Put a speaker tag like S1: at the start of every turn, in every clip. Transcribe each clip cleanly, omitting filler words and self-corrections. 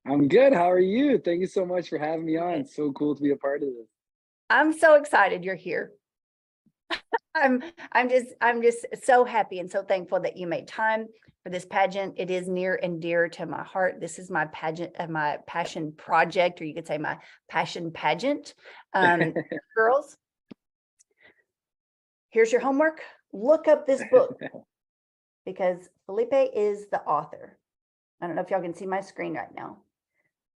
S1: I'm good. How are you? Thank you so much for having me on.
S2: Good.
S1: It's so cool to be a part of this.
S2: I'm so excited you're here. I'm I'm just so happy and so thankful that you made time for this pageant. It is near and dear to my heart. This is my pageant, my passion project, or you could say my passion pageant. Girls, here's your homework. Look up this book because Felipe is the author. I don't know if y'all can see my screen right now,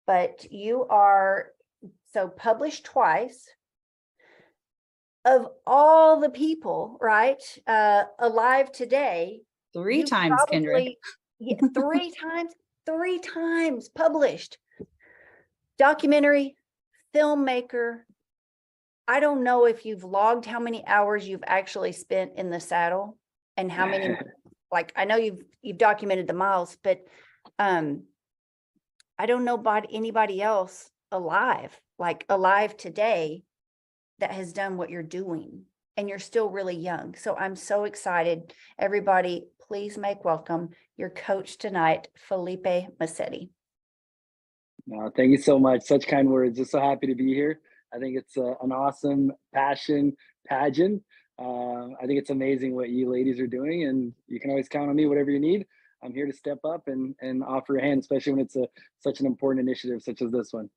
S2: but you are so published twice. Of all the people, right, alive today,
S3: Three
S2: you
S3: times, Kendra.
S2: yeah, three times published. Documentary, filmmaker. I don't know if you've logged how many hours you've actually spent in the saddle and how many, like, I know you've documented the miles, but I don't know about anybody else alive today that has done what you're doing, and you're still really young. So I'm so excited. Everybody, please make welcome your coach tonight, Filipe Masetti.
S1: No, thank you so much. Such kind words. Just so happy to be here. I think it's an awesome passion pageant. I think it's amazing what you ladies are doing, and you can always count on me. Whatever you need, I'm here to step up and offer a hand, especially when it's such an important initiative such as this one.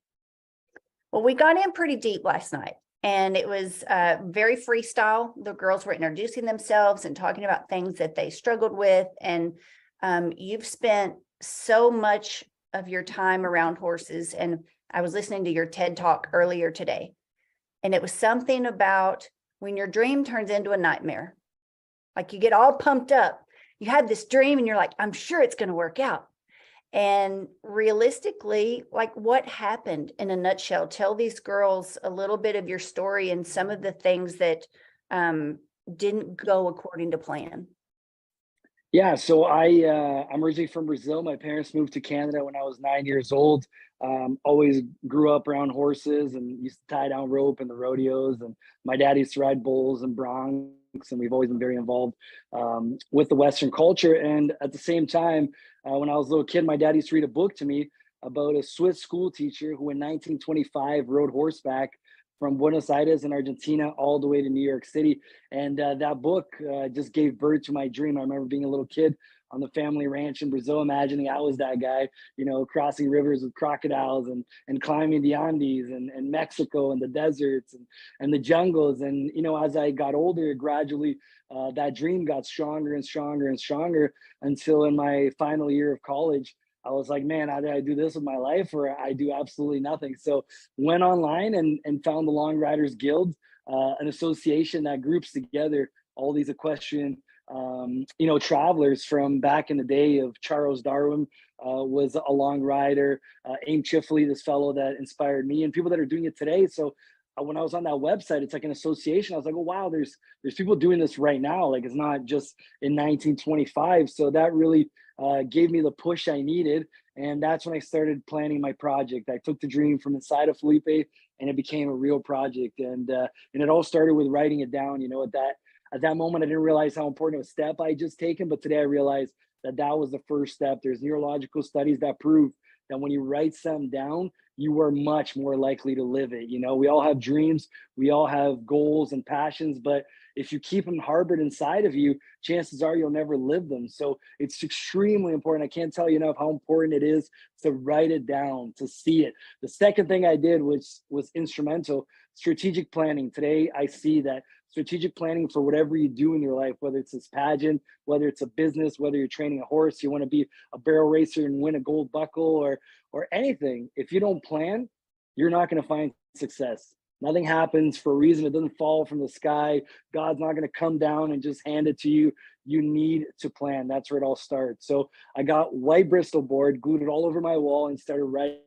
S2: Well, we got in pretty deep last night, and it was very freestyle. The girls were introducing themselves and talking about things that they struggled with. And you've spent so much of your time around horses. And I was listening to your TED Talk earlier today, and it was something about when your dream turns into a nightmare, like you get all pumped up. You had this dream and you're like, I'm sure it's going to work out. And realistically, like, what happened in a nutshell? Tell these girls a little bit of your story and some of the things that didn't go according to plan.
S1: Yeah, so I'm originally from Brazil. My parents moved to Canada when I was 9 years old. Always grew up around horses and used to tie down rope in the rodeos. And my dad used to ride bulls and broncs, and we've always been very involved with the Western culture. And at the same time, when I was a little kid, my dad used to read a book to me about a Swiss school teacher who in 1925 rode horseback from Buenos Aires in Argentina all the way to New York City. And that book just gave birth to my dream. I remember being a little kid on the family ranch in Brazil, imagining I was that guy, crossing rivers with crocodiles and climbing the Andes and Mexico and the deserts and the jungles. And, as I got older, gradually that dream got stronger and stronger and stronger until in my final year of college, I was like, man, either I do this with my life or I do absolutely nothing. So went online and found the Long Riders Guild, an association that groups together all these equestrian, travelers from back in the day of Charles Darwin was a long rider, Aim Chifley, this fellow that inspired me, and people that are doing it today. So when I was on that website, it's like an association. I was like, oh wow, there's people doing this right now. Like, it's not just in 1925. So that really gave me the push I needed. And that's when I started planning my project. I took the dream from inside of Felipe and it became a real project. And it all started with writing it down. At that moment, I didn't realize how important of a step I just taken. But today I realized that that was the first step. There's neurological studies that prove that when you write something down, you are much more likely to live it. We all have dreams, we all have goals and passions, but if you keep them harbored inside of you, chances are you'll never live them. So it's extremely important. I can't tell you enough how important it is to write it down, to see it. The second thing I did, which was instrumental, strategic planning. Today, I see that strategic planning for whatever you do in your life, whether it's this pageant, whether it's a business, whether you're training a horse, you want to be a barrel racer and win a gold buckle or anything. If you don't plan, you're not going to find success. Nothing happens for a reason. It doesn't fall from the sky. God's not going to come down and just hand it to you. You need to plan. That's where it all starts. So I got white Bristol board, glued it all over my wall, and started writing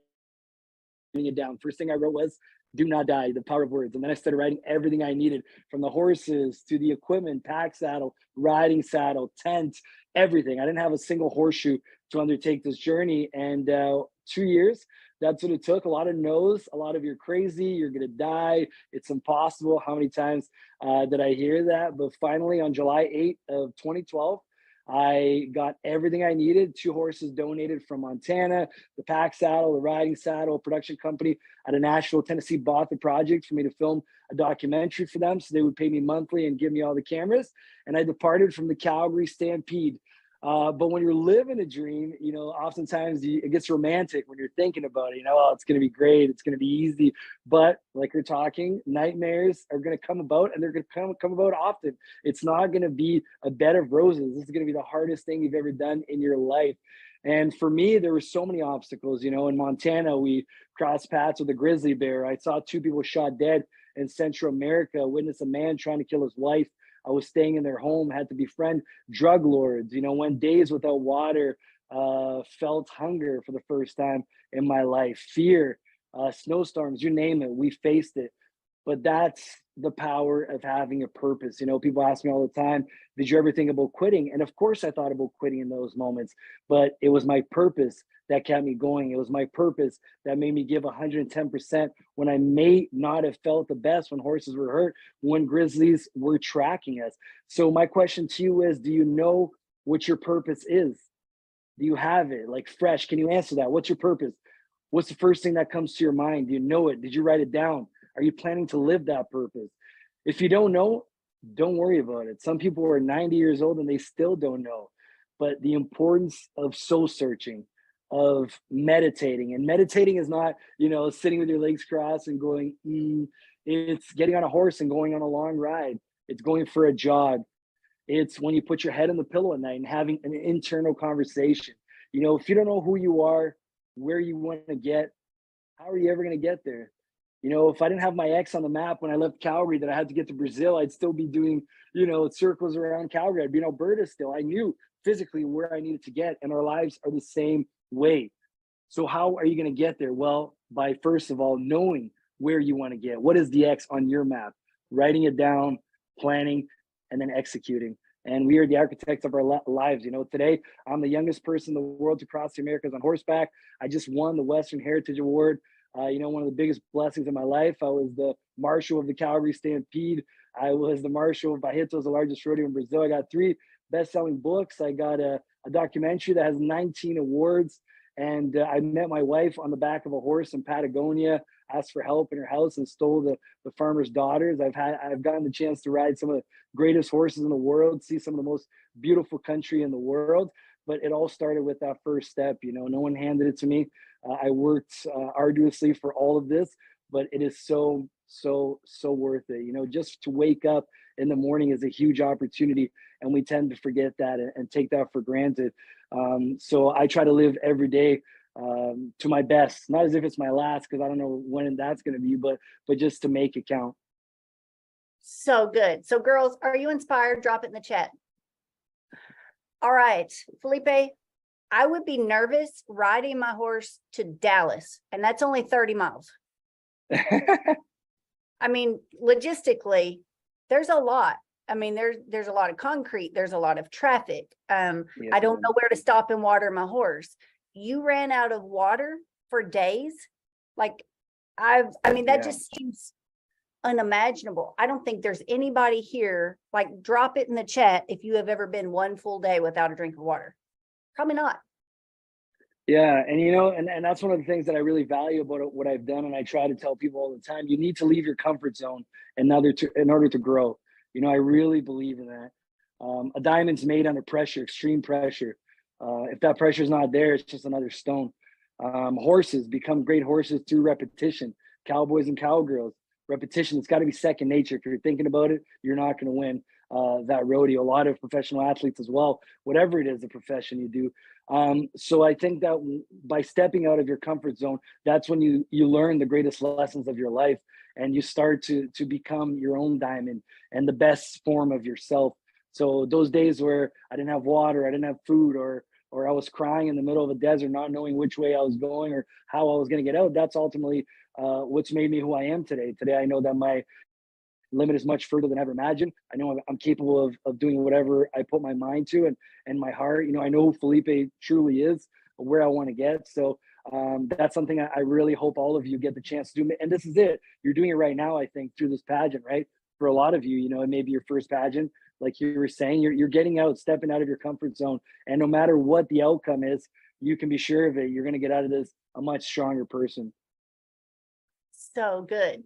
S1: it down. First thing I wrote was do not die, the power of words. And then I started writing everything I needed, from the horses to the equipment, pack saddle, riding saddle, tent, everything. I didn't have a single horseshoe to undertake this journey. And 2 years, that's what it took. A lot of no's, a lot of you're crazy, you're going to die, it's impossible. How many times did I hear that? But finally, on July 8th of 2012, I got everything I needed, 2 horses donated from Montana, the pack saddle, the riding saddle, a production company out of Nashville, Tennessee bought the project for me to film a documentary for them. So they would pay me monthly and give me all the cameras. And I departed from the Calgary Stampede. But when you're living a dream, oftentimes it gets romantic when you're thinking about it. Oh, it's going to be great. It's going to be easy. But like we're talking, nightmares are going to come about, and they're going to come about often. It's not going to be a bed of roses. This is going to be the hardest thing you've ever done in your life. And for me, there were so many obstacles. In Montana, we crossed paths with a grizzly bear. I saw 2 people shot dead in Central America, witnessed a man trying to kill his wife. I was staying in their home, had to befriend drug lords, went days without water, felt hunger for the first time in my life, fear, snowstorms, you name it, we faced it. But that's the power of having a purpose. People ask me all the time, did you ever think about quitting? And of course I thought about quitting in those moments, but it was my purpose that kept me going. It was my purpose that made me give 110% when I may not have felt the best, when horses were hurt, when grizzlies were tracking us. So my question to you is, do you know what your purpose is? Do you have it like fresh? Can you answer that? What's your purpose? What's the first thing that comes to your mind? Do you know it? Did you write it down? Are you planning to live that purpose? If you don't know, don't worry about it. Some people are 90 years old and they still don't know. But the importance of soul searching, of meditating, and meditating is not, sitting with your legs crossed and going, it's getting on a horse and going on a long ride. It's going for a jog. It's when you put your head on the pillow at night and having an internal conversation. If you don't know who you are, where you want to get, how are you ever going to get there? If I didn't have my ex on the map when I left Calgary that I had to get to Brazil, I'd still be doing, circles around Calgary. I'd be in Alberta still. I knew physically where I needed to get, and our lives are the same way. So how are you going to get there? Well, by first of all, knowing where you want to get. What is the X on your map? Writing it down, planning, and then executing. And we are the architects of our lives. Today, I'm the youngest person in the world to cross the Americas on horseback. I just won the Western Heritage Award. One of the biggest blessings in my life. I was the marshal of the Calgary Stampede. I was the marshal of Barretos, the largest rodeo in Brazil. I got 3 best-selling books. I got a documentary that has 19 awards. And I met my wife on the back of a horse in Patagonia, asked for help in her house, and stole the farmer's daughters. I've gotten the chance to ride some of the greatest horses in the world, see some of the most beautiful country in the world. But it all started with that first step. No one handed it to me. I worked arduously for all of this, but it is so worth it. Just to wake up in the morning is a huge opportunity, and we tend to forget that and take that for granted. So I try to live every day to my best, not as if it's my last, because I don't know when that's going to be, but just to make it count.
S2: So good. So girls, are you inspired? Drop it in the chat. All right, Filipe, I would be nervous riding my horse to Dallas, and that's only 30 miles. I mean, logistically, there's a lot. I mean, there's a lot of concrete. There's a lot of traffic. I don't know where to stop and water my horse. You ran out of water for days. That just seems unimaginable. I don't think there's anybody here, drop it in the chat if you have ever been one full day without a drink of water. Probably not.
S1: Yeah. And and that's one of the things that I really value about what I've done. And I try to tell people all the time, you need to leave your comfort zone in order to grow. I really believe in that. A diamond's made under pressure, extreme pressure. If that pressure is not there, it's just another stone. Horses become great horses through repetition. Cowboys and cowgirls, repetition. It's got to be second nature. If you're thinking about it, you're not going to win that rodeo. A lot of professional athletes as well, whatever it is, the profession you do. So I think that by stepping out of your comfort zone, that's when you learn the greatest lessons of your life, and you start to become your own diamond and the best form of yourself. So those days where I didn't have water, I didn't have food, or I was crying in the middle of a desert, not knowing which way I was going or how I was going to get out, that's ultimately what's made me who I am today. Today, I know that my limit is much further than I ever imagined. I know I'm capable of doing whatever I put my mind to and my heart. I know who Filipe truly is, where I want to get. So that's something I really hope all of you get the chance to do. And this is it. You're doing it right now, I think, through this pageant, right? For a lot of you, it may be your first pageant. like you were saying, you're getting out, stepping out of your comfort zone. And no matter what the outcome is, you can be sure of it. You're going to get out of this a much stronger person.
S2: So good.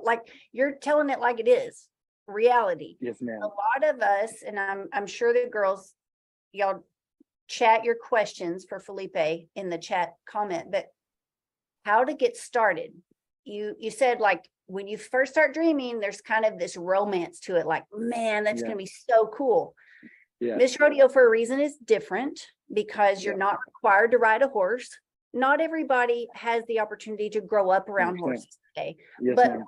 S2: Like you're telling it like it is, reality.
S1: Yes, ma'am.
S2: A lot of us, and I'm sure the girls, y'all chat your questions for Filipe in the chat comment, but how to get started. You said like when you first start dreaming, there's kind of this romance to it, like, man, that's going to be so cool.
S1: Yeah.
S2: Miss Rodeo for a reason is different because you're not required to ride a horse. Not everybody has the opportunity to grow up around horses today, but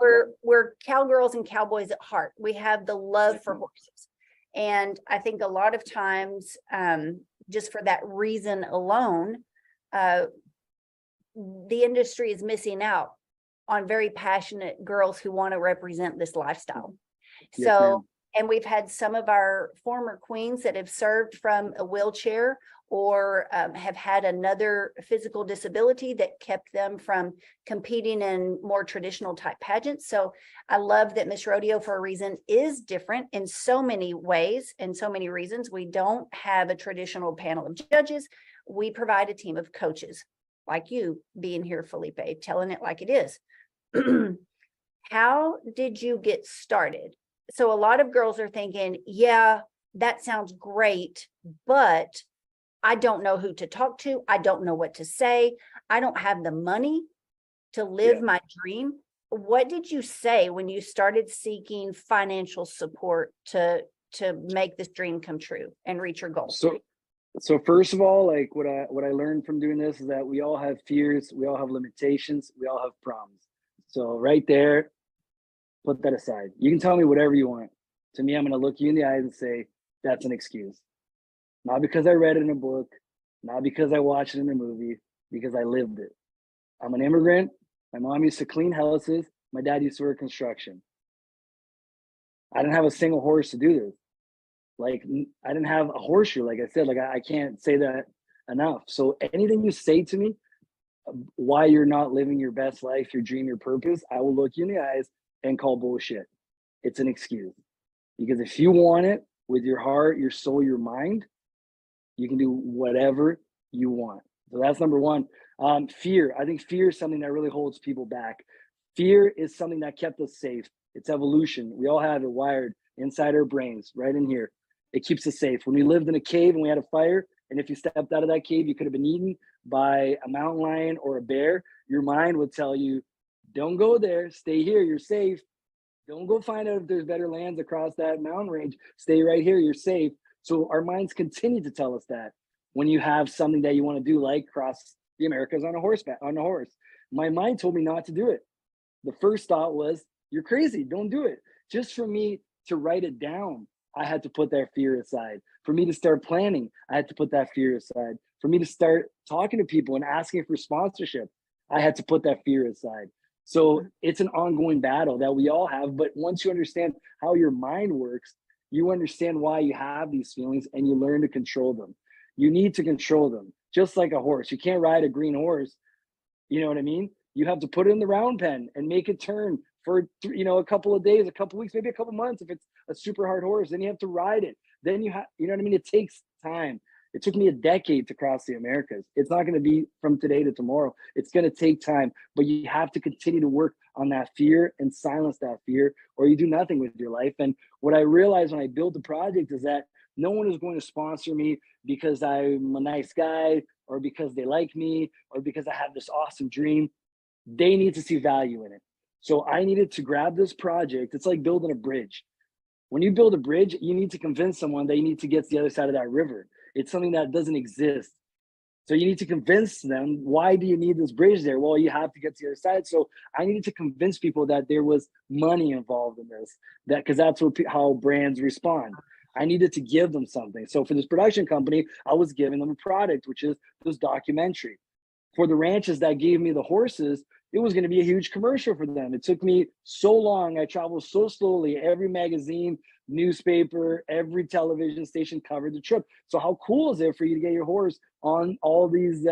S2: we're cowgirls and cowboys at heart. We have the love for horses. And I think a lot of times, just for that reason alone, the industry is missing out on very passionate girls who want to represent this lifestyle. So, and we've had some of our former queens that have served from a wheelchair or have had another physical disability that kept them from competing in more traditional type pageants. So I love that Miss Rodeo for a reason is different in so many ways and so many reasons. We don't have a traditional panel of judges. We provide a team of coaches like you being here, Filipe, telling it like it is. How did you get started? So a lot of girls are thinking, yeah, that sounds great, but I don't know who to talk to. I don't know what to say. I don't have the money to live my dream. What did you say when you started seeking financial support to make this dream come true and reach your goal?
S1: So first of all, like what I learned from doing this is that we all have fears, we all have limitations, we all have problems. So right there, put that aside. You can tell me whatever you want. To me, I'm going to look you in the eyes and say, that's an excuse. Not because I read it in a book, not because I watched it in a movie, because I lived it. I'm an immigrant. My mom used to clean houses. My dad used to work construction. I didn't have a single horse to do this. Like, I didn't have a horseshoe, like I said, like I can't say that enough. So anything you say to me, why you're not living your best life, your dream, your purpose, I will look you in the eyes and call bullshit. It's an excuse. Because if you want it with your heart, your soul, your mind, you can do whatever you want. So that's number one. Fear. I think fear is something that really holds people back. Fear is something that kept us safe. It's evolution. We all have it wired inside our brains, right in here. It keeps us safe. When we lived in a cave and we had a fire, and if you stepped out of that cave, you could have been eaten by a mountain lion or a bear. Your mind would tell you, don't go there, stay here, you're safe. Don't go find out if there's better lands across that mountain range. Stay right here, you're safe. So our minds continue to tell us that when you have something that you want to do, like cross the Americas on a horse. My mind told me not to do it. The first thought was, you're crazy, don't do it. Just for me to write it down, I had to put that fear aside. For me to start planning, I had to put that fear aside. For me to start talking to people and asking for sponsorship, I had to put that fear aside. So it's an ongoing battle that we all have. But once you understand how your mind works, you understand why you have these feelings and you learn to control them. You need to control them, just like a horse. You can't ride a green horse. You know what I mean? You have to put it in the round pen and make it turn for, a couple of days, a couple of weeks, maybe a couple of months. If it's a super hard horse, then you have to ride it. Then you know what I mean? It takes time. It took me a decade to cross the Americas. It's not going to be from today to tomorrow. It's going to take time, but you have to continue to work on that fear and silence that fear, or you do nothing with your life. And what I realized when I built the project is that no one is going to sponsor me because I'm a nice guy, or because they like me, or because I have this awesome dream. They need to see value in it. So I needed to grab this project. It's like building a bridge. When you build a bridge, you need to convince someone that you need to get to the other side of that river. It's something that doesn't exist. So you need to convince them, why do you need this bridge there? Well, you have to get to the other side. So I needed to convince people that there was money involved in this, because that's how brands respond. I needed to give them something. So for this production company, I was giving them a product, which is this documentary. For the ranches that gave me the horses, it was going to be a huge commercial for them. It took me so long. I traveled so slowly. Every magazine, newspaper, every television station covered the trip. So how cool is it for you to get your horse on all these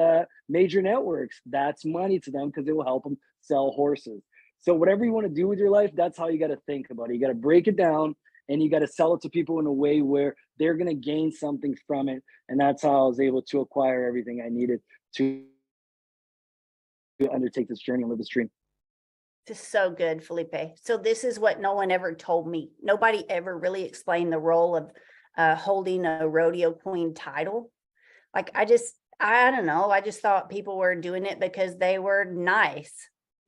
S1: major networks? That's money to them because it will help them sell horses. So whatever you want to do with your life, that's how you got to think about it. You got to break it down and you got to sell it to people in a way where they're going to gain something from it. And that's how I was able to acquire everything I needed to undertake this journey and live this dream.
S2: This is so good, Felipe. So this is what no one ever told me. Nobody ever really explained the role of holding a rodeo queen title. Like I don't know. I just thought people were doing it because they were nice.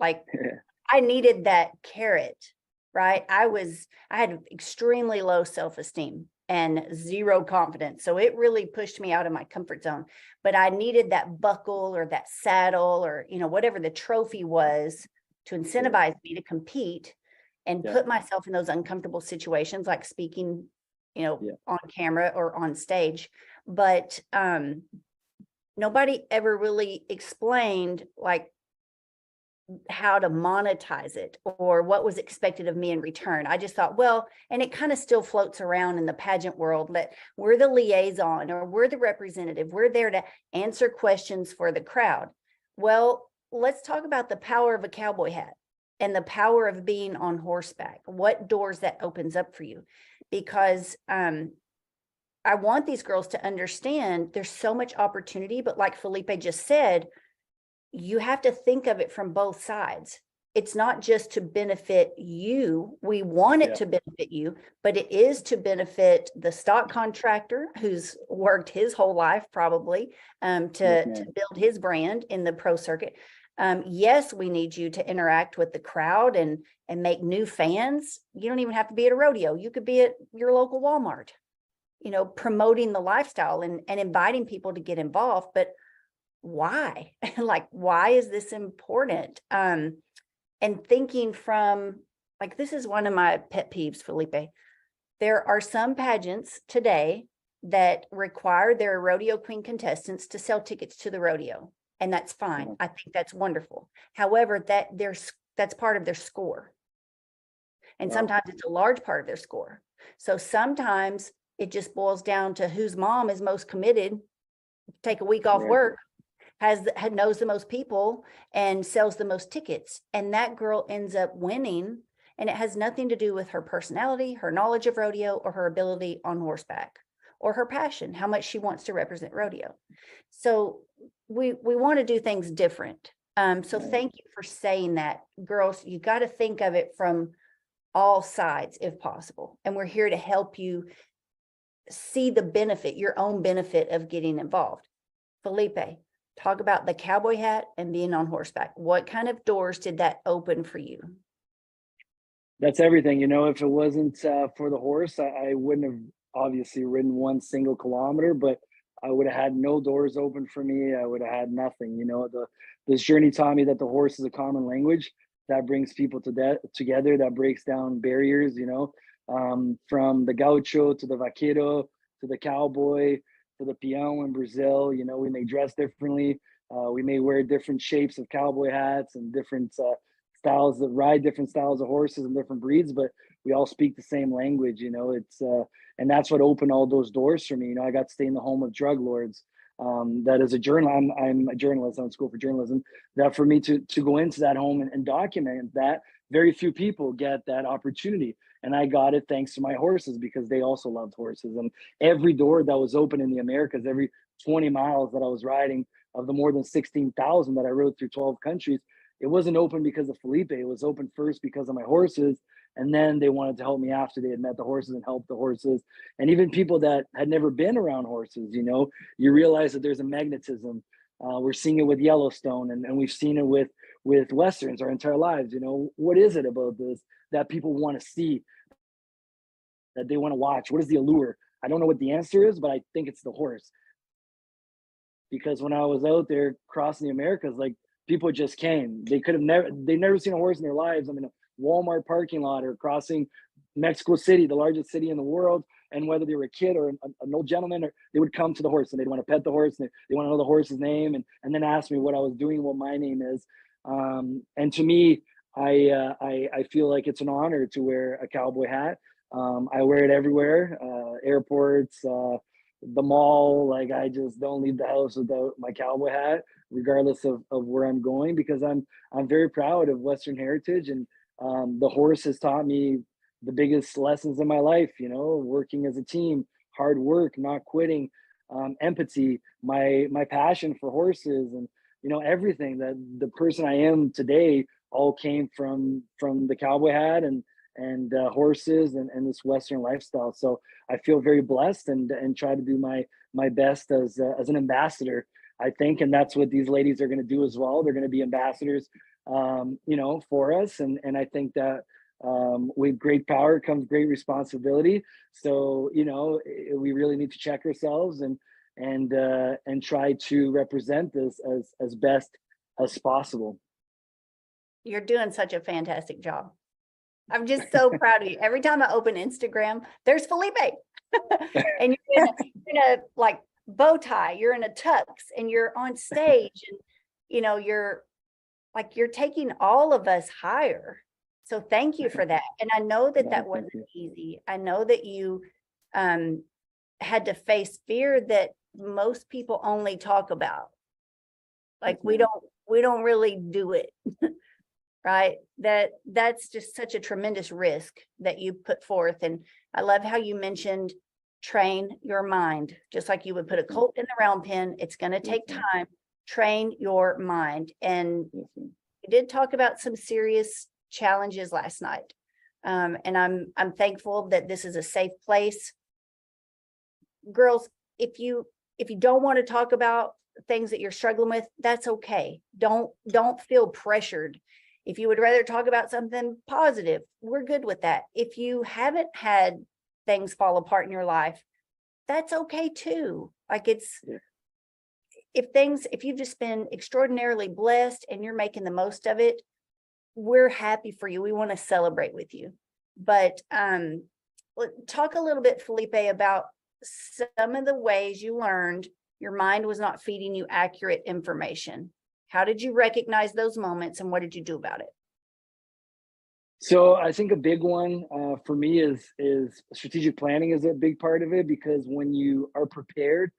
S2: Like I needed that carrot, right? I had extremely low self-esteem and zero confidence. So it really pushed me out of my comfort zone. But I needed that buckle or that saddle or, whatever the trophy was to incentivize me to compete and put myself in those uncomfortable situations, like speaking, on camera or on stage. But nobody ever really explained like how to monetize it or what was expected of me in return. I just thought, well, and it kind of still floats around in the pageant world that we're the liaison or we're the representative. We're there to answer questions for the crowd. Well, let's talk about the power of a cowboy hat and the power of being on horseback, what doors that opens up for you. Because I want these girls to understand there's so much opportunity, but like Felipe just said, you have to think of it from both sides. It's not just to benefit you. We want it to benefit you, but it is to benefit the stock contractor who's worked his whole life probably to build his brand in the pro circuit. Yes, we need you to interact with the crowd and make new fans. You don't even have to be at a rodeo. You could be at your local Walmart, promoting the lifestyle and inviting people to get involved. But why? Like, why is this important? And thinking from, like, this is one of my pet peeves, Felipe. There are some pageants today that require their rodeo queen contestants to sell tickets to the rodeo. And that's fine. I think that's wonderful. However, that's part of their score. And sometimes it's a large part of their score. So sometimes it just boils down to whose mom is most committed, take a week off work, knows the most people and sells the most tickets. And that girl ends up winning. And it has nothing to do with her personality, her knowledge of rodeo, or her ability on horseback, or her passion, how much she wants to represent rodeo. So we want to do things different. So thank you for saying that. Girls, you got to think of it from all sides if possible. And we're here to help you see the benefit, your own benefit of getting involved. Felipe, talk about the cowboy hat and being on horseback. What kind of doors did that open for you?
S1: That's everything. If it wasn't for the horse, I wouldn't have obviously ridden one single kilometer, but I would have had no doors open for me. I would have had nothing. This journey taught me that the horse is a common language that brings people together, that breaks down barriers, from the gaucho to the vaquero to the cowboy to the peão in Brazil. We may dress differently. We may wear different shapes of cowboy hats and different styles that ride different styles of horses and different breeds, but we all speak the same language. It's and that's what opened all those doors for me. I got to stay in the home of drug lords. That is a journal. I'm a journalist. I'm in school for journalism. That for me to go into that home and document that, very few people get that opportunity. And I got it thanks to my horses, because they also loved horses. And every door that was open in the Americas, every 20 miles that I was riding, of the more than 16,000 that I rode through 12 countries, it wasn't open because of Felipe. It was open first because of my horses. And then they wanted to help me after they had met the horses and helped the horses. And even people that had never been around horses, you realize that there's a magnetism. We're seeing it with Yellowstone, and we've seen it with Westerns our entire lives. What is it about this that people want to see, that they want to watch? What is the allure? I don't know what the answer is, but I think it's the horse. Because when I was out there crossing the Americas, like, people just came. They'd never seen a horse in their lives. I'm in a Walmart parking lot or crossing Mexico City, the largest city in the world. And whether they were a kid or an old gentleman, or they would come to the horse and they'd want to pet the horse, and they want to know the horse's name, and then ask me what I was doing, what my name is. And to me, I feel like it's an honor to wear a cowboy hat. I wear it everywhere, airports, the mall. Like, I just don't leave the house without my cowboy hat, regardless of where I'm going, because I'm very proud of Western heritage. And the horse has taught me the biggest lessons in my life, you know, working as a team, hard work, not quitting, empathy, my passion for horses, and you know, everything that the person I am today all came from the cowboy hat and horses and this Western lifestyle. So I feel very blessed and try to do my best as an ambassador, I think, and that's what these ladies are going to do as well. They're going to be ambassadors, you know, for us, and I think that with great power comes great responsibility. So you know, we really need to check ourselves and try to represent this as best as possible.
S2: You're doing such a fantastic job. I'm just so proud of you. Every time I open Instagram, there's Filipe. And you're in a like bow tie, you're in a tux, and you're on stage, and you know, you're taking all of us higher. So thank you for that. And I know that that wasn't easy. I know that you had to face fear that most people only talk about. Like we don't really do it. Right? That's just such a tremendous risk that you put forth. And I love how you mentioned train your mind, just like you would put a colt in the round pen. It's going to take time. Train your mind. And you did talk about some serious challenges last night. And I'm thankful that this is a safe place. Girls, if you don't want to talk about things that you're struggling with, that's okay. Don't feel pressured. If you would rather talk about something positive, we're good with that. If you haven't had things fall apart in your life, that's okay too. Like if you've just been extraordinarily blessed and you're making the most of it, we're happy for you. We want to celebrate with you. But talk a little bit, Filipe, about some of the ways you learned your mind was not feeding you accurate information. How did you recognize those moments, and what did you do about it?
S1: So I think a big one for me is strategic planning is a big part of it, because when you are prepared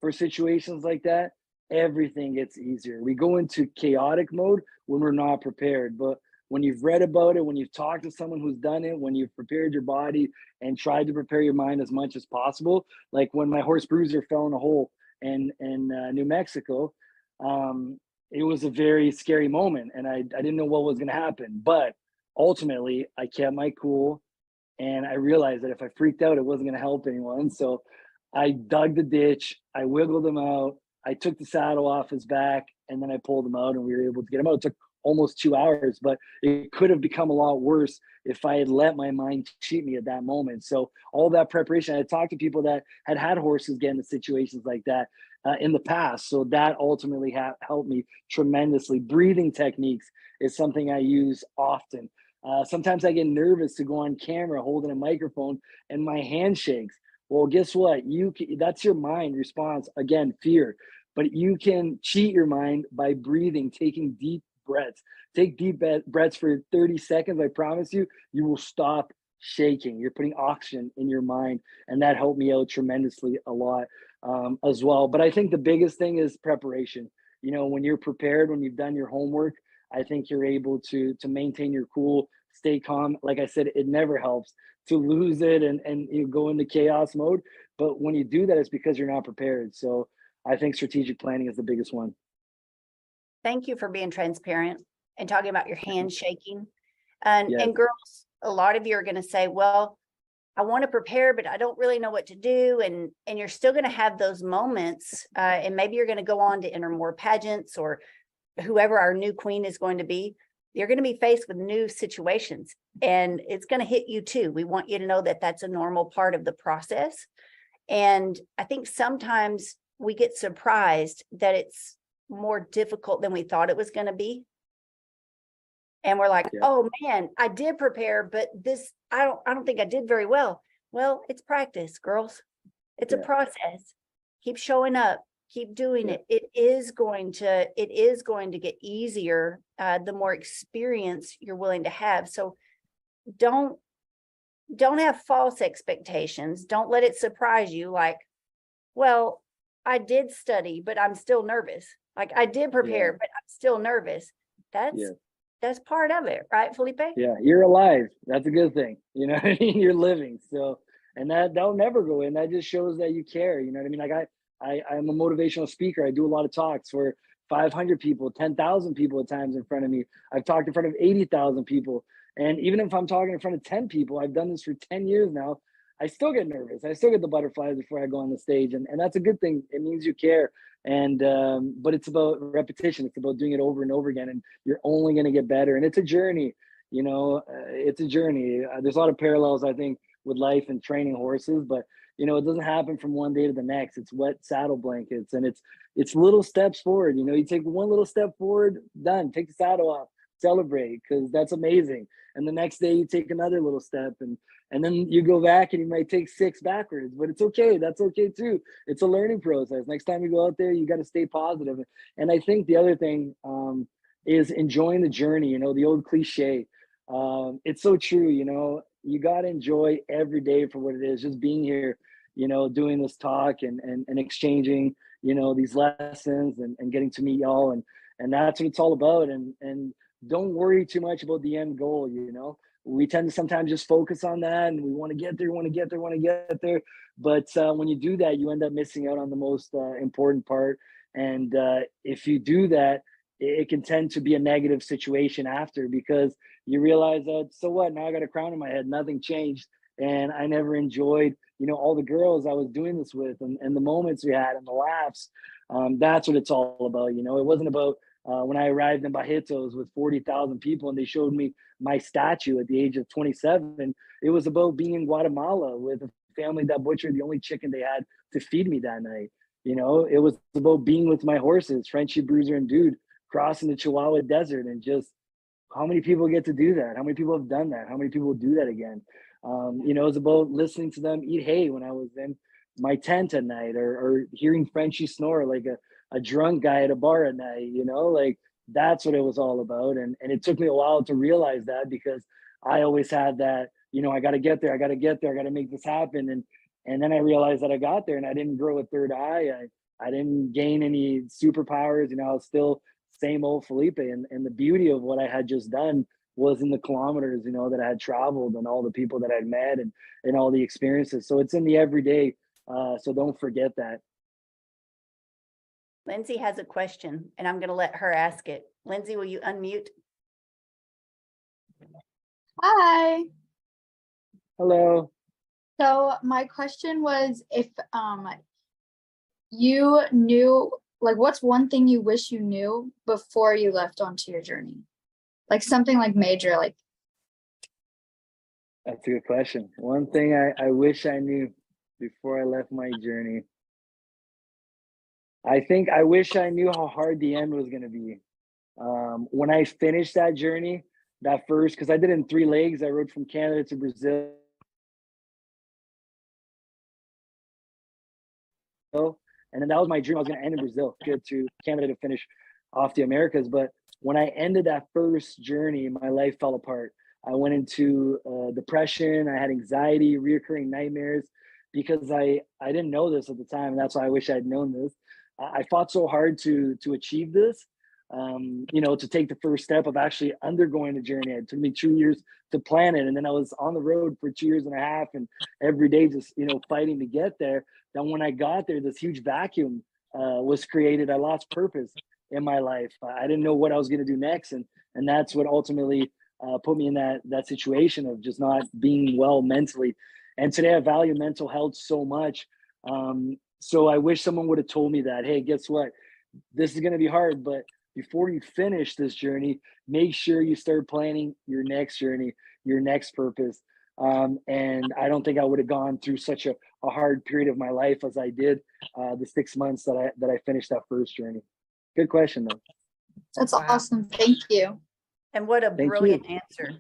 S1: for situations like that, everything gets easier. We go into chaotic mode when we're not prepared, but when you've read about it, when you've talked to someone who's done it, when you've prepared your body and tried to prepare your mind as much as possible, like when my horse Bruiser fell in a hole in New Mexico, it was a very scary moment, and I didn't know what was going to happen. But ultimately, I kept my cool, and I realized that if I freaked out, it wasn't going to help anyone. So I dug the ditch, I wiggled him out, I took the saddle off his back, and then I pulled him out, and we were able to get him out. It took almost 2 hours, but it could have become a lot worse if I had let my mind cheat me at that moment. So all that preparation, I talked to people that had horses get into situations like that in the past. So that ultimately helped me tremendously. Breathing techniques is something I use often. Sometimes I get nervous to go on camera holding a microphone and my hand shakes. Well, guess what? That's your mind response. Again, fear. But you can cheat your mind by breathing, taking deep breaths. Take deep breaths for 30 seconds. I promise you, you will stop shaking. You're putting oxygen in your mind. And that helped me out tremendously a lot as well. But I think the biggest thing is preparation. You know, when you're prepared, when you've done your homework, I think you're able to maintain your cool, stay calm. Like I said, it never helps to lose it and you go into chaos mode. But when you do that, it's because you're not prepared. So I think strategic planning is the biggest one.
S2: Thank you for being transparent and talking about your hand shaking. And
S1: Yes.
S2: girls, a lot of you are going to say, well, I want to prepare, but I don't really know what to do. And you're still going to have those moments. And maybe you're going to go on to enter more pageants, or whoever our new queen is going to be. You're going to be faced with new situations, and it's going to hit you too. We want you to know that that's a normal part of the process. And I think sometimes we get surprised that it's more difficult than we thought it was going to be. And we're like, oh man, I did prepare, but this, I don't think I did very well. Well, it's practice, girls. It's a process. Keep showing up, keep doing it. It is going to get easier the more experience you're willing to have. So don't have false expectations. Don't let it surprise you. Like, well, I did study, but I'm still nervous. Like I did prepare, but I'm still nervous. That's that's part of it, right, Felipe?
S1: Yeah, you're alive. That's a good thing. You know what I mean? You're living. So, and that'll never go in. That just shows that you care. You know what I mean? Like I'm a motivational speaker. I do a lot of talks for 500 people, 10,000 people at times in front of me. I've talked in front of 80,000 people. And even if I'm talking in front of 10 people, I've done this for 10 years now. I still get nervous. I still get the butterflies before I go on the stage. And that's a good thing. It means you care. And, but it's about repetition. It's about doing it over and over again. And you're only going to get better. And it's a journey, it's a journey. There's a lot of parallels, I think, with life and training horses, but it doesn't happen from one day to the next. It's wet saddle blankets, and it's little steps forward. You take one little step forward, done. Take the saddle off, celebrate, because that's amazing. And the next day you take another little step, and then you go back and you might take 6 backwards, but it's okay. That's okay too. It's a learning process. Next time you go out there, you got to stay positive. And I think the other thing is enjoying the journey. The old cliche. It's so true. You got to enjoy every day for what it is. Just being here, doing this talk and exchanging, these lessons and getting to meet y'all. And that's what it's all about. And don't worry too much about the end goal. We tend to sometimes just focus on that, and we want to get there. But when you do that, you end up missing out on the most important part. And if you do that, it can tend to be a negative situation after, because you realize that, so what, now I got a crown in my head, nothing changed. And I never enjoyed, all the girls I was doing this with, and the moments we had and the laughs. That's what it's all about. It wasn't about when I arrived in Bajitos with 40,000 people and they showed me my statue at the age of 27. It was about being in Guatemala with a family that butchered the only chicken they had to feed me that night. It was about being with my horses, Frenchie, Bruiser, and Dude, crossing the Chihuahua Desert. And just, how many people get to do that? How many people have done that? How many people will do that again? It was about listening to them eat hay when I was in my tent at night, or hearing Frenchie snore like a drunk guy at a bar at night. Like, that's what it was all about. And it took me a while to realize that, because I always had that, I got to get there. I got to make this happen. And then I realized that I got there and I didn't grow a third eye. I didn't gain any superpowers. I was still same old Filipe. And the beauty of what I had just done was in the kilometers, that I had traveled, and all the people that I'd met, and all the experiences. So it's in the everyday. So don't forget that.
S2: Lindsay has a question, and I'm going to let her ask it. Lindsay, will you unmute?
S3: Hi.
S1: Hello.
S3: So my question was, if you knew, like, what's one thing you wish you knew before you left onto your journey? Like something like major, like.
S1: That's a good question. One thing I wish I knew before I left my journey. I think I wish I knew how hard the end was going to be. When I finished that journey, that first, because I did it in 3 legs. I rode from Canada to Brazil. And then that was my dream. I was going to end in Brazil, get to Canada to finish off the Americas. But when I ended that first journey, my life fell apart. I went into depression. I had anxiety, reoccurring nightmares, because I didn't know this at the time. And that's why I wish I'd known this. I fought so hard to achieve this, to take the first step of actually undergoing the journey. It took me 2 years to plan it. And then I was on the road for 2 years and a half, and every day just, fighting to get there. Then when I got there, this huge vacuum was created. I lost purpose in my life. I didn't know what I was going to do next. And that's what ultimately put me in that situation of just not being well mentally. And today I value mental health so much. So I wish someone would have told me that, hey, guess what? This is going to be hard, but before you finish this journey, make sure you start planning your next journey, your next purpose. And I don't think I would have gone through such a hard period of my life as I did the 6 months that I finished that first journey. Good question, though.
S3: That's awesome. Thank you.
S2: And what a brilliant answer.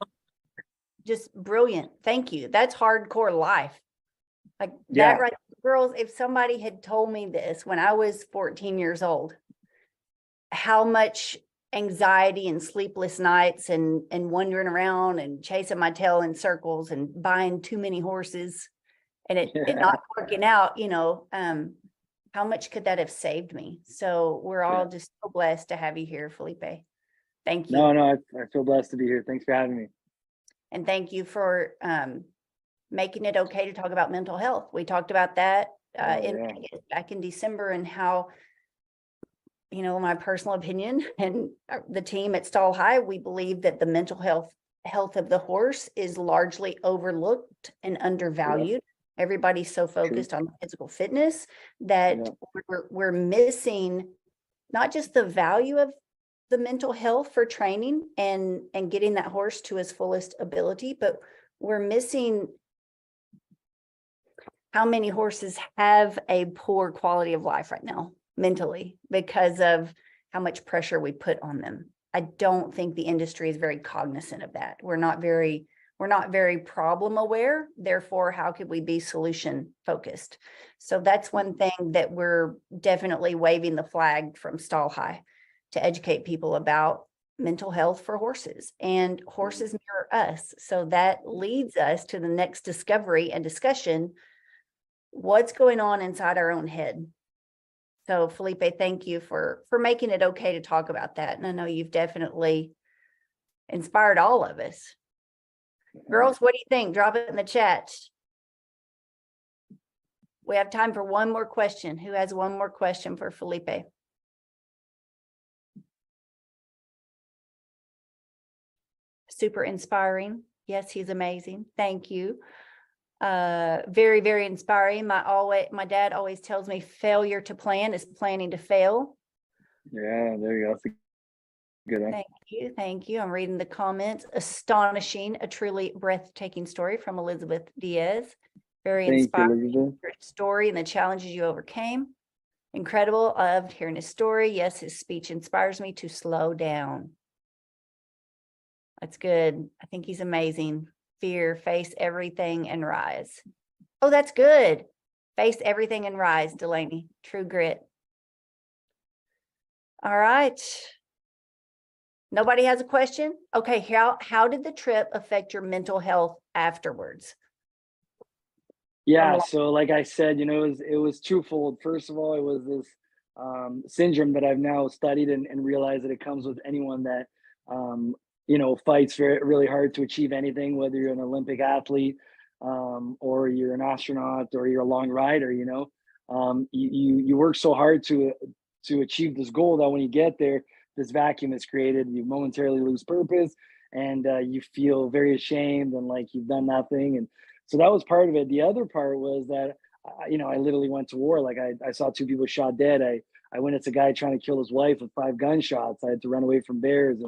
S2: Just brilliant. Thank you. That's hardcore life. Like that, right? Girls, if somebody had told me this when I was 14 years old, how much anxiety and sleepless nights and wandering around and chasing my tail in circles and buying too many horses and it not working out, how much could that have saved me? So we're all just so blessed to have you here, Filipe. Thank you.
S1: No, I feel blessed to be here. Thanks for having me.
S2: And thank you for making it okay to talk about mental health. We talked about that back in December, and how, you know, my personal opinion and the team at Stall High, we believe that the mental health of the horse is largely overlooked and undervalued. Everybody's so focused on physical fitness that we're missing not just the value of the mental health for training and getting that horse to his fullest ability, but we're missing how many horses have a poor quality of life right now mentally because of how much pressure we put on them. I don't think the industry is very cognizant of that. We're not very problem aware. Therefore, how could we be solution focused? So that's one thing that we're definitely waving the flag from Stall High to educate people about mental health for horses, and horses mirror us. So that leads us to the next discovery and discussion. What's going on inside our own head? So Filipe, thank you for making it okay to talk about that. And I know you've definitely inspired all of us. Girls, what do you think? Drop it in the chat. We have time for one more question. Who has one more question for Filipe? Super inspiring. Yes, he's amazing. Thank you. Very, very inspiring. My dad always tells me failure to plan is planning to fail.
S1: Yeah, there you go. That's a good one.
S2: Thank you. I'm reading the comments. Astonishing, a truly breathtaking story from Elizabeth Diaz. Very inspiring story and the challenges you overcame. Incredible. I loved hearing his story. Yes, his speech inspires me to slow down. That's good. I think he's amazing. Fear, face everything and rise. Oh, that's good. Face everything and rise, Delaney. True grit. All right. Nobody has a question? Okay, how did the trip affect your mental health afterwards?
S1: Yeah, so like I said, you know, it was twofold. First of all, it was this syndrome that I've now studied and realized that it comes with anyone that you know, fights really hard to achieve anything, whether you're an Olympic athlete or you're an astronaut or you're a long rider. You know, you work so hard to achieve this goal that when you get there, this vacuum is created. You momentarily lose purpose, and you feel very ashamed and like you've done nothing. And so that was part of it. The other part was that you know, I literally went to war. Like I saw 2 people shot dead. I witnessed a guy trying to kill his wife with 5 gunshots. I had to run away from bears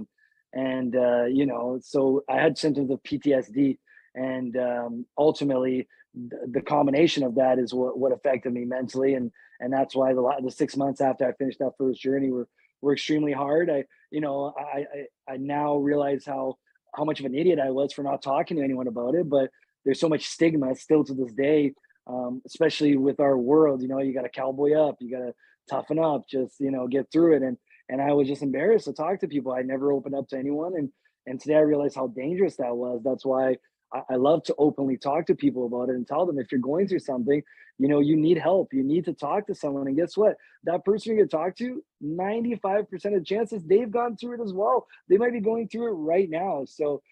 S1: and you know, so I had symptoms of PTSD, and ultimately the combination of that is what affected me mentally, and that's why the 6 months after I finished that first journey were extremely hard. I now realize how much of an idiot I was for not talking to anyone about it, but there's so much stigma still to this day, especially with our world. You know, you got to cowboy up, you got to toughen up, just, you know, get through it. And I was just embarrassed to talk to people. I never opened up to anyone. And today I realized how dangerous that was. That's why I love to openly talk to people about it and tell them, if you're going through something, you know, you need help, you need to talk to someone. And guess what? That person you're going to talk to, 95% of chances they've gone through it as well. They might be going through it right now. So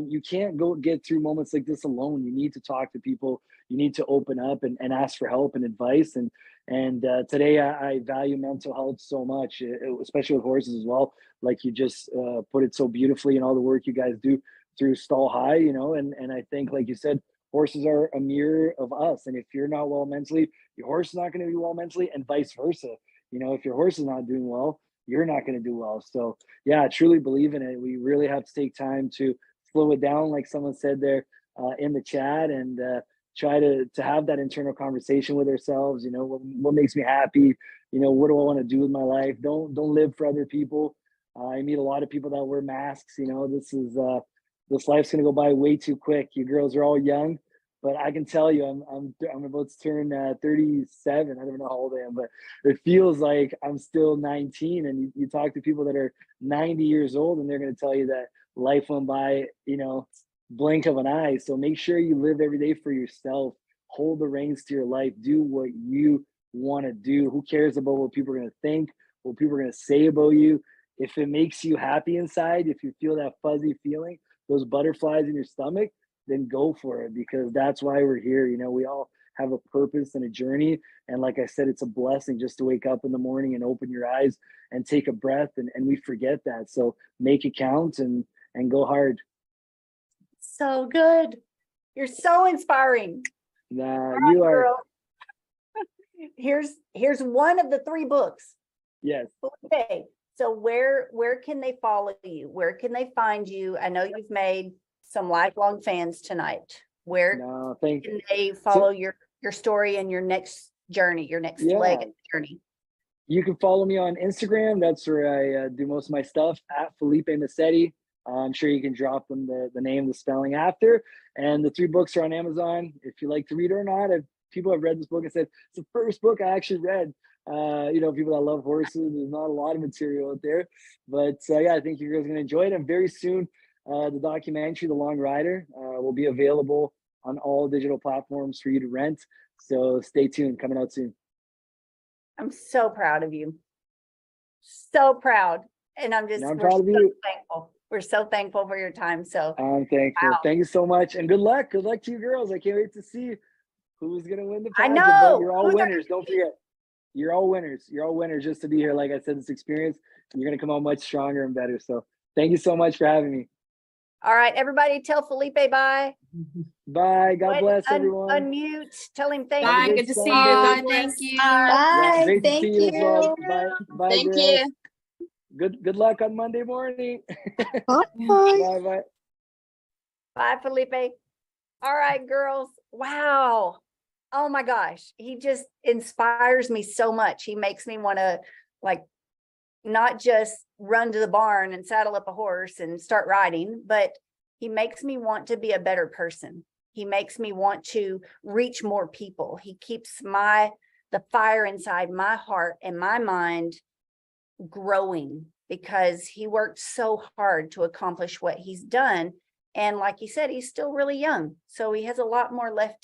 S1: you can't go get through moments like this alone. You need to talk to people. You need to open up and ask for help and advice. And today I value mental health so much, especially with horses as well. Like you just put it so beautifully in all the work you guys do through Stall High, you know, and I think, like you said, horses are a mirror of us. And if you're not well mentally, your horse is not going to be well mentally, and vice versa. You know, if your horse is not doing well, you're not going to do well. So yeah, I truly believe in it. We really have to take time to slow it down, like someone said there in the chat, and try to have that internal conversation with ourselves. You know, what makes me happy? You know, what do I want to do with my life? Don't live for other people. I meet a lot of people that wear masks. You know, this life's gonna go by way too quick. You girls are all young, but I can tell you, I'm about to turn 37. I don't know how old I am, but it feels like I'm still 19. And you talk to people that are 90 years old, and they're gonna tell you that life went by, you know, blink of an eye. So make sure you live every day for yourself. Hold the reins to your life. Do what you want to do. Who cares about what people are going to think, what people are going to say about you? if it makes you happy inside, if you feel that fuzzy feeling, those butterflies in your stomach, then go for it, because that's why we're here. You know, we all have a purpose and a journey. And like I said, it's a blessing just to wake up in the morning and open your eyes and take a breath. And we forget that. So make it count and go hard.
S2: So good. You're so inspiring.
S1: Nah,
S2: All
S1: you
S2: right,
S1: are.
S2: girl. Here's one of the 3 books.
S1: Yes.
S2: Okay. So where can they follow you? Where can they find you? I know you've made some lifelong fans tonight. Where
S1: No, thank
S2: can they follow your story and your next journey, your next leg
S1: Yeah.
S2: of the journey?
S1: You can follow me on Instagram. That's where I do most of my stuff, at Filipe Masetti. I'm sure you can drop them the name, the spelling after. And the 3 books are on Amazon. If you like to read or not, people have read this book and said, it's the first book I actually read. You know, people that love horses, there's not a lot of material out there. But yeah, I think you guys are going to enjoy it. And very soon, the documentary, The Long Rider, will be available on all digital platforms for you to rent. So stay tuned, coming out soon.
S2: I'm so proud of you. So proud. And I'm
S1: And I'm
S2: we're
S1: proud of
S2: so
S1: you.
S2: thankful. We're so thankful for your time. So
S1: I'm thankful.
S2: wow.
S1: Thank you so much. And good luck. Good luck to you girls. I can't wait to see who's going to win the
S2: I
S1: pageant. But
S2: know.
S1: you're all
S2: Who's our
S1: winners. Don't forget. You're all winners. You're all winners just to be here. Like I said, this experience, you're going to come out much stronger and better. So thank you so much for having me.
S2: All right, everybody tell Filipe bye.
S1: Bye. God bless
S2: Un-
S1: everyone.
S2: Unmute. Tell him thank
S1: Have a
S4: Bye.
S1: good
S4: Good to see you.
S1: Sunday.
S4: God bless.
S3: Bye.
S1: Yeah, great to
S3: Thank
S1: see you as well.
S3: you.
S1: Bye. Bye,
S4: Thank
S1: girls.
S4: you.
S1: Good luck on Monday morning.
S3: Bye.
S1: Bye.
S2: Bye, Filipe. All right, girls. Wow. Oh my gosh. He just inspires me so much. He makes me want to, like, not just run to the barn and saddle up a horse and start riding, but he makes me want to be a better person. He makes me want to reach more people. He keeps the fire inside my heart and my mind growing, because he worked so hard to accomplish what he's done. And like he said, he's still really young. So he has a lot more left to